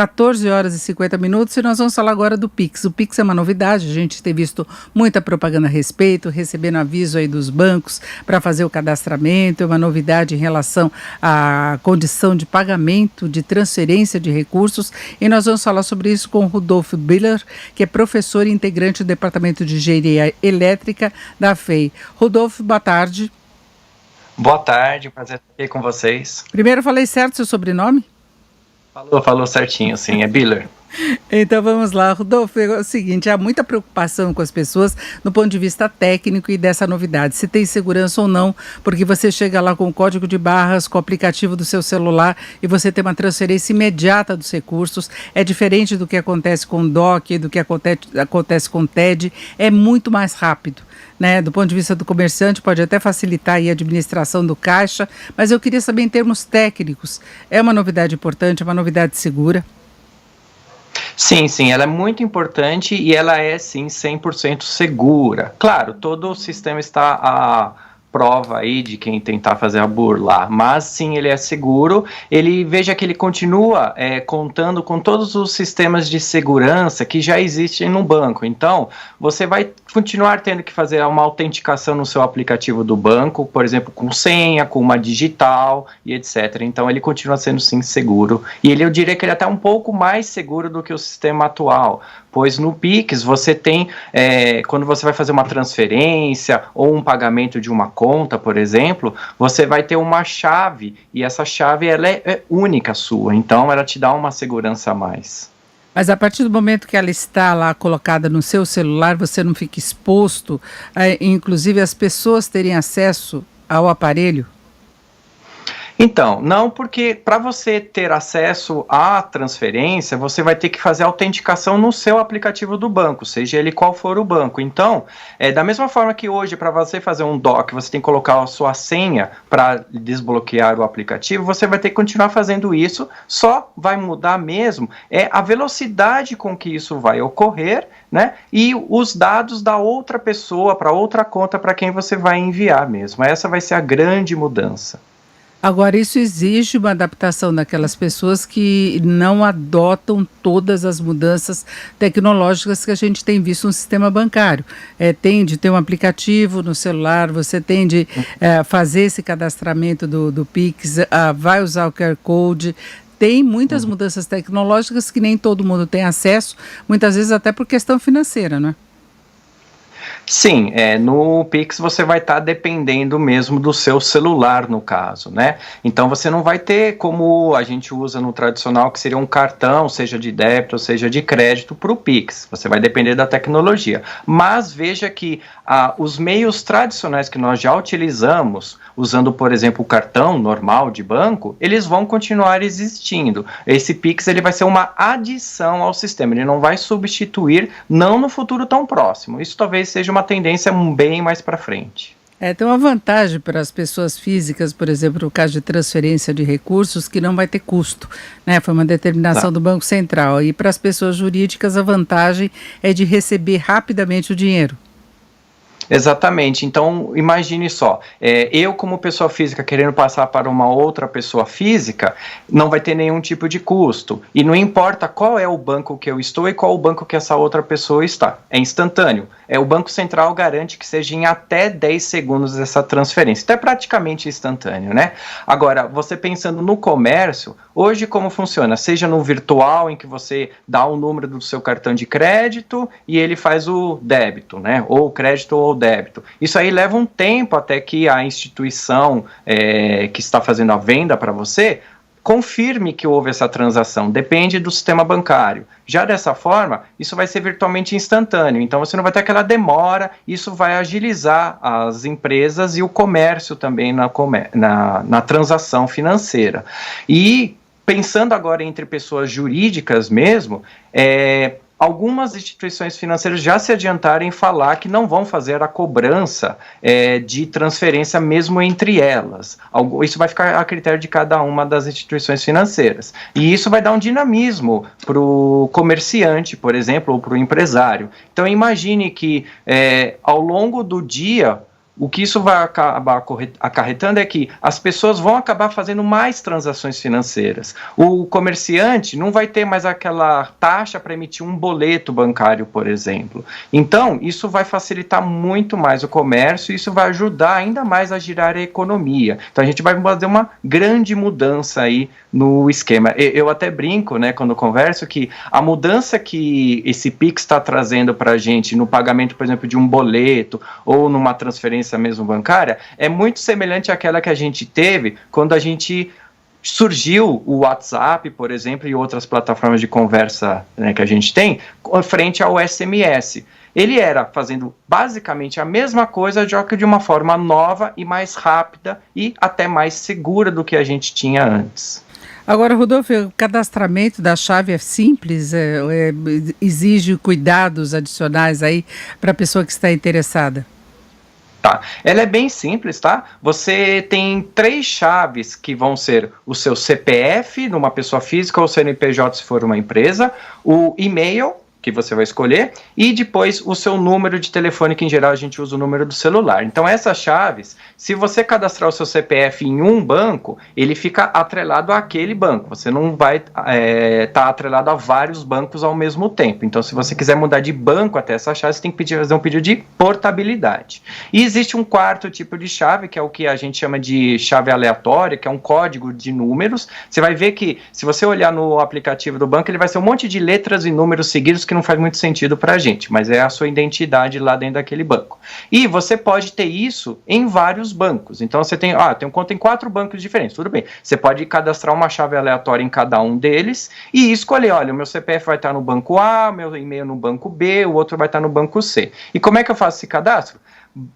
14 horas e 50 minutos e nós vamos falar agora do Pix. O Pix é uma novidade, a gente tem visto muita propaganda a respeito, recebendo aviso aí dos bancos para fazer o cadastramento, é uma novidade em relação à condição de pagamento, de transferência de recursos, e nós vamos falar sobre isso com o Rodolfo Biller, que é professor e integrante do Departamento de Engenharia Elétrica da FEI. Rodolfo, boa tarde. Boa tarde, prazer estar aqui com vocês. Primeiro, falei certo seu sobrenome? Falou certinho, sim, é Biller. Então vamos lá, Rodolfo, é o seguinte, há muita preocupação com as pessoas no ponto de vista técnico e dessa novidade, se tem segurança ou não, porque você chega lá com o código de barras, com o aplicativo do seu celular e você tem uma transferência imediata dos recursos, é diferente do que acontece com o DOC, do que acontece com o TED, é muito mais rápido. Né, do ponto de vista do comerciante, pode até facilitar aí a administração do caixa, mas eu queria saber em termos técnicos, é uma novidade importante, é uma novidade segura? Sim, ela é muito importante e ela é, sim, 100% segura. Claro, todo o sistema está à prova aí de quem tentar fazer a burlar, mas sim, ele é seguro. Veja que ele continua contando com todos os sistemas de segurança que já existem no banco. Então, você vai continuar tendo que fazer uma autenticação no seu aplicativo do banco, por exemplo, com senha, com uma digital e etc. Então, ele continua sendo, sim, seguro. E eu diria que ele é até um pouco mais seguro do que o sistema atual, pois no Pix você tem, quando você vai fazer uma transferência ou um pagamento de uma conta, por exemplo, você vai ter uma chave, e essa chave ela é única sua, então ela te dá uma segurança a mais. Mas a partir do momento que ela está lá colocada no seu celular, você não fica exposto, inclusive as pessoas terem acesso ao aparelho? Então, não, porque para você ter acesso à transferência, você vai ter que fazer autenticação no seu aplicativo do banco, seja ele qual for o banco. Então, da mesma forma que hoje, para você fazer um DOC, você tem que colocar a sua senha para desbloquear o aplicativo, você vai ter que continuar fazendo isso, só vai mudar mesmo a velocidade com que isso vai ocorrer, né? E os dados da outra pessoa, para outra conta, para quem você vai enviar mesmo. Essa vai ser a grande mudança. Agora, isso exige uma adaptação daquelas pessoas que não adotam todas as mudanças tecnológicas que a gente tem visto no sistema bancário. Tem de ter um aplicativo no celular, você tem de fazer esse cadastramento do Pix, vai usar o QR Code. Tem muitas mudanças tecnológicas que nem todo mundo tem acesso, muitas vezes até por questão financeira, não é? Sim, no Pix você vai estar dependendo mesmo do seu celular, no caso, né? Então você não vai ter como a gente usa no tradicional, que seria um cartão, seja de débito, seja de crédito, para o Pix. Você vai depender da tecnologia. Mas veja que os meios tradicionais que nós já utilizamos, usando, por exemplo, o cartão normal de banco, eles vão continuar existindo. Esse Pix ele vai ser uma adição ao sistema, ele não vai substituir, não no futuro tão próximo. Isso talvez seja uma tendência bem mais para frente. Tem uma vantagem para as pessoas físicas, por exemplo, no caso de transferência de recursos, que não vai ter custo, né? Foi uma determinação do Banco Central. E para as pessoas jurídicas, a vantagem é de receber rapidamente o dinheiro. Exatamente, então imagine só, eu como pessoa física querendo passar para uma outra pessoa física, não vai ter nenhum tipo de custo, e não importa qual é o banco que eu estou e qual o banco que essa outra pessoa está, é instantâneo, o Banco Central garante que seja em até 10 segundos essa transferência, então é praticamente instantâneo, né? Agora, você pensando no comércio, hoje como funciona? Seja no virtual, em que você dá o número do seu cartão de crédito e ele faz o débito, né? Ou crédito ou débito. Isso aí leva um tempo até que a instituição que está fazendo a venda para você confirme que houve essa transação, depende do sistema bancário. Já dessa forma, isso vai ser virtualmente instantâneo, então você não vai ter aquela demora, isso vai agilizar as empresas e o comércio também na transação financeira. E pensando agora entre pessoas jurídicas mesmo, algumas instituições financeiras já se adiantaram em falar que não vão fazer a cobrança de transferência mesmo entre elas. Isso vai ficar a critério de cada uma das instituições financeiras. E isso vai dar um dinamismo para o comerciante, por exemplo, ou para o empresário. Então imagine que ao longo do dia, o que isso vai acabar acarretando é que as pessoas vão acabar fazendo mais transações financeiras. O comerciante não vai ter mais aquela taxa para emitir um boleto bancário, por exemplo. Então, isso vai facilitar muito mais o comércio e isso vai ajudar ainda mais a girar a economia. Então, a gente vai fazer uma grande mudança aí no esquema. Eu até brinco, né, quando converso, que a mudança que esse Pix está trazendo para a gente no pagamento, por exemplo, de um boleto ou numa transferência mesmo bancária, é muito semelhante àquela que a gente teve quando a gente surgiu o WhatsApp, por exemplo, e outras plataformas de conversa, né, que a gente tem, frente ao SMS. Ele era fazendo basicamente a mesma coisa, só que de uma forma nova e mais rápida e até mais segura do que a gente tinha antes. Agora, Rodolfo, o cadastramento da chave é simples, exige cuidados adicionais aí para a pessoa que está interessada? Tá, ela é bem simples, tá? Você tem 3 chaves que vão ser o seu CPF, numa pessoa física, ou CNPJ se for uma empresa, o e-mail, que você vai escolher, e depois o seu número de telefone, que em geral a gente usa o número do celular. Então essas chaves, se você cadastrar o seu CPF em um banco, ele fica atrelado àquele banco, você não vai estar atrelado a vários bancos ao mesmo tempo. Então se você quiser mudar de banco até essa chave, você tem que fazer um pedido de portabilidade. E existe um quarto tipo de chave, que é o que a gente chama de chave aleatória, que é um código de números. Você vai ver que, se você olhar no aplicativo do banco, ele vai ser um monte de letras e números seguidos que não faz muito sentido para a gente, mas é a sua identidade lá dentro daquele banco. E você pode ter isso em vários bancos. Então você tem conta em 4 bancos diferentes, tudo bem. Você pode cadastrar uma chave aleatória em cada um deles e escolher, olha, o meu CPF vai estar no banco A, o meu e-mail no banco B, o outro vai estar no banco C. E como é que eu faço esse cadastro?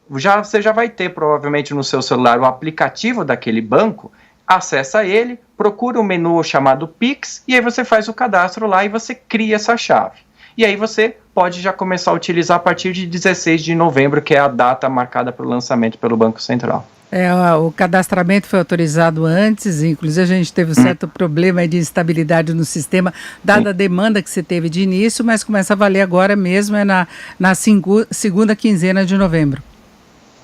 Você já vai ter provavelmente no seu celular o aplicativo daquele banco, acessa ele, procura o menu chamado Pix e aí você faz o cadastro lá e você cria essa chave. E aí você pode já começar a utilizar a partir de 16 de novembro, que é a data marcada para o lançamento pelo Banco Central. O cadastramento foi autorizado antes, inclusive a gente teve um certo problema de instabilidade no sistema, dada a demanda que você teve de início, mas começa a valer agora mesmo, na segunda quinzena de novembro.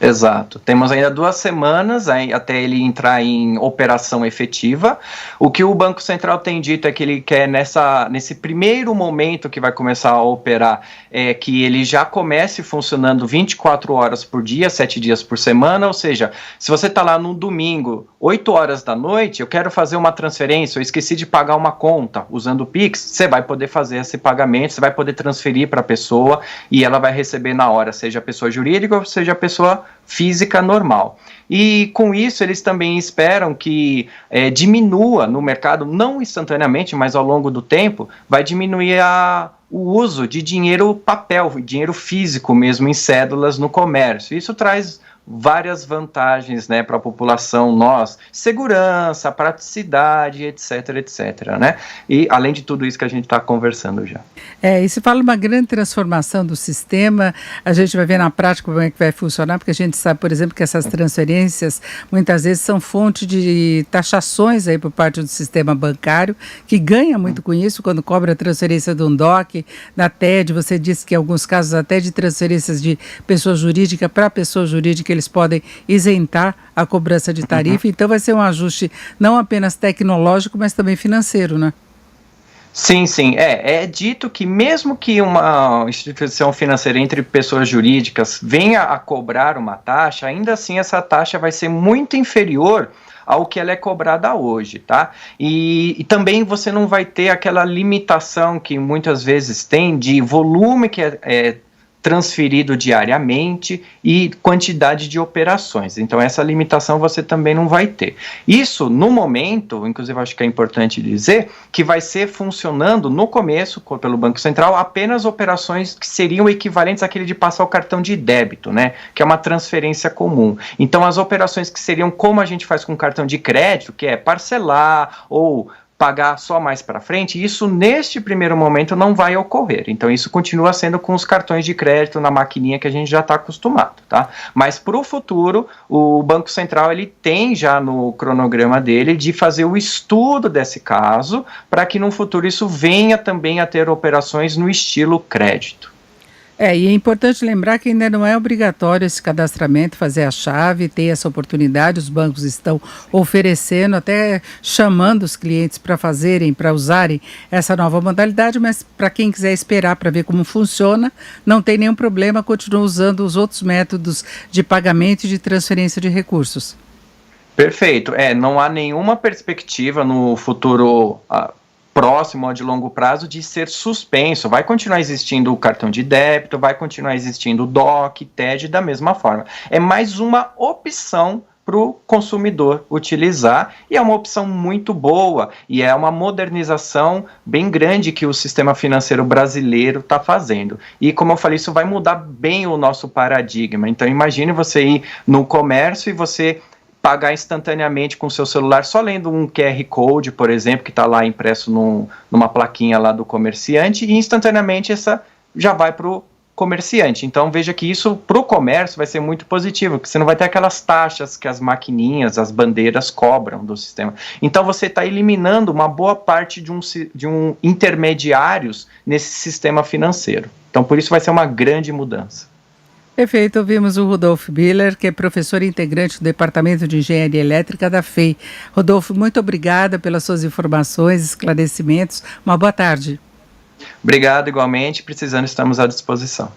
Exato. Temos ainda 2 semanas até ele entrar em operação efetiva. O que o Banco Central tem dito é que ele quer, nesse primeiro momento que vai começar a operar, que ele já comece funcionando 24 horas por dia, 7 dias por semana, ou seja, se você está lá no domingo, 8 horas da noite, eu quero fazer uma transferência, eu esqueci de pagar uma conta usando o Pix, você vai poder fazer esse pagamento, você vai poder transferir para a pessoa e ela vai receber na hora, seja a pessoa jurídica ou seja a pessoa física normal. E com isso eles também esperam que diminua no mercado, não instantaneamente, mas ao longo do tempo, vai diminuir o uso de dinheiro papel, dinheiro físico mesmo em cédulas no comércio. Isso traz várias vantagens, né, para a população, segurança, praticidade, etc, né, e além de tudo isso que a gente está conversando já. E se fala uma grande transformação do sistema, a gente vai ver na prática como é que vai funcionar, porque a gente sabe, por exemplo, que essas transferências muitas vezes são fonte de taxações aí por parte do sistema bancário, que ganha muito com isso, quando cobra a transferência de um DOC, da TED, você disse que em alguns casos até de transferências de pessoa jurídica para pessoa jurídica, eles podem isentar a cobrança de tarifa, então vai ser um ajuste não apenas tecnológico, mas também financeiro, né? Sim, é dito que mesmo que uma instituição financeira entre pessoas jurídicas venha a cobrar uma taxa, ainda assim essa taxa vai ser muito inferior ao que ela é cobrada hoje, tá? E também você não vai ter aquela limitação que muitas vezes tem de volume que é transferido diariamente e quantidade de operações. Então essa limitação você também não vai ter. Isso, no momento, inclusive acho que é importante dizer, que vai ser funcionando no começo, pelo Banco Central, apenas operações que seriam equivalentes àquele de passar o cartão de débito, né? Que é uma transferência comum. Então as operações que seriam como a gente faz com cartão de crédito, que é parcelar ou pagar só mais para frente, isso neste primeiro momento não vai ocorrer. Então isso continua sendo com os cartões de crédito na maquininha que a gente já está acostumado, tá? Mas para o futuro, o Banco Central ele tem já no cronograma dele de fazer o estudo desse caso, para que no futuro isso venha também a ter operações no estilo crédito. E é importante lembrar que ainda não é obrigatório esse cadastramento, fazer a chave, ter essa oportunidade. Os bancos estão oferecendo, até chamando os clientes para fazerem, para usarem essa nova modalidade, mas para quem quiser esperar para ver como funciona, não tem nenhum problema, continua usando os outros métodos de pagamento e de transferência de recursos. Perfeito. Não há nenhuma perspectiva no futuro próximo ou de longo prazo de ser suspenso. Vai continuar existindo o cartão de débito, vai continuar existindo o DOC, TED da mesma forma. É mais uma opção para o consumidor utilizar, e é uma opção muito boa, e é uma modernização bem grande que o sistema financeiro brasileiro está fazendo. E como eu falei, isso vai mudar bem o nosso paradigma. Então imagine você ir no comércio e você pagar instantaneamente com o seu celular, só lendo um QR Code, por exemplo, que está lá impresso numa plaquinha lá do comerciante, e instantaneamente essa já vai para o comerciante. Então veja que isso para o comércio vai ser muito positivo, porque você não vai ter aquelas taxas que as maquininhas, as bandeiras cobram do sistema. Então você está eliminando uma boa parte de um intermediários nesse sistema financeiro. Então por isso vai ser uma grande mudança. Perfeito, ouvimos o Rodolfo Biller, que é professor integrante do Departamento de Engenharia Elétrica da FEI. Rodolfo, muito obrigada pelas suas informações, esclarecimentos. Uma boa tarde. Obrigado igualmente, precisando estamos à disposição.